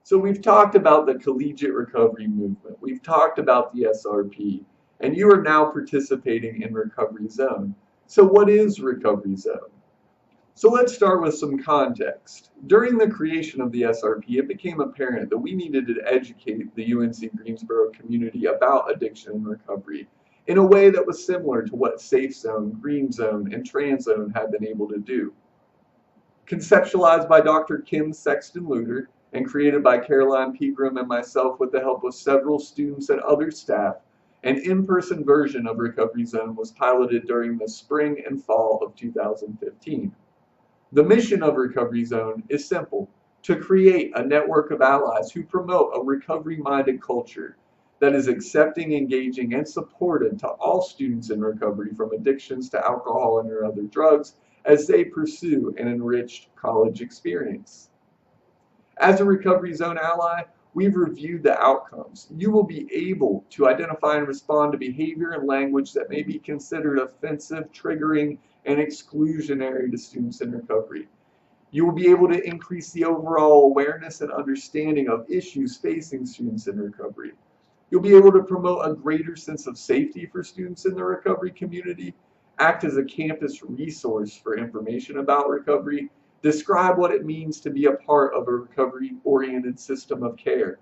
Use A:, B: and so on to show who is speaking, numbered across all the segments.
A: So we've talked about the collegiate recovery movement. We've talked about the SRP, and you are now participating in Recovery Zone. So what is Recovery Zone? So let's start with some context. During the creation of the SRP, it became apparent that we needed to educate the UNC Greensboro community about addiction and recovery in a way that was similar to what Safe Zone, Green Zone, and Trans Zone had been able to do. Conceptualized by Dr. Kim Sexton Luter and created by Caroline Pegram and myself with the help of several students and other staff, an in-person version of Recovery Zone was piloted during the spring and fall of 2015. The mission of Recovery Zone is simple: to create a network of allies who promote a recovery-minded culture that is accepting, engaging, and supportive to all students in recovery from addictions to alcohol and or other drugs as they pursue an enriched college experience. As a Recovery Zone ally, we've reviewed the outcomes. You will be able to identify and respond to behavior and language that may be considered offensive, triggering, and exclusionary to students in recovery. You will be able to increase the overall awareness and understanding of issues facing students in recovery. You'll be able to promote a greater sense of safety for students in the recovery community, act as a campus resource for information about recovery, describe what it means to be a part of a recovery-oriented system of care,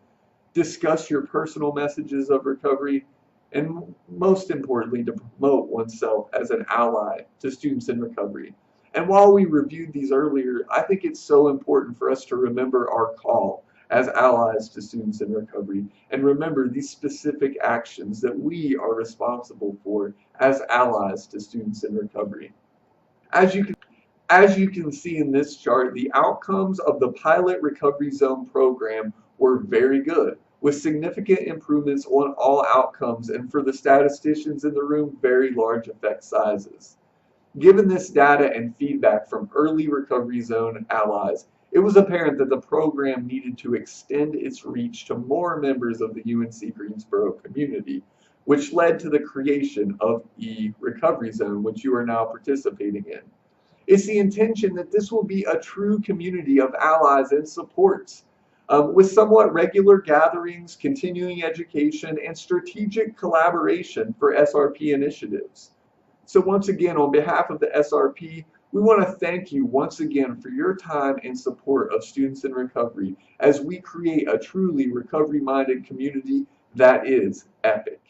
A: discuss your personal messages of recovery, and most importantly, to promote oneself as an ally to students in recovery. And while we reviewed these earlier, I think it's so important for us to remember our call as allies to students in recovery and remember these specific actions that we are responsible for as allies to students in recovery. As you can as you can see in this chart, the outcomes of the pilot Recovery Zone program were very good, with significant improvements on all outcomes and, for the statisticians in the room, very large effect sizes. Given this data and feedback from early Recovery Zone allies, it was apparent that the program needed to extend its reach to more members of the UNC Greensboro community, which led to the creation of e-Recovery Zone, which you are now participating in. It's the intention that this will be a true community of allies and supports, with somewhat regular gatherings, continuing education, and strategic collaboration for SRP initiatives. So once again, on behalf of the SRP, we want to thank you once again for your time and support of students in recovery as we create a truly recovery-minded community that is EPIC.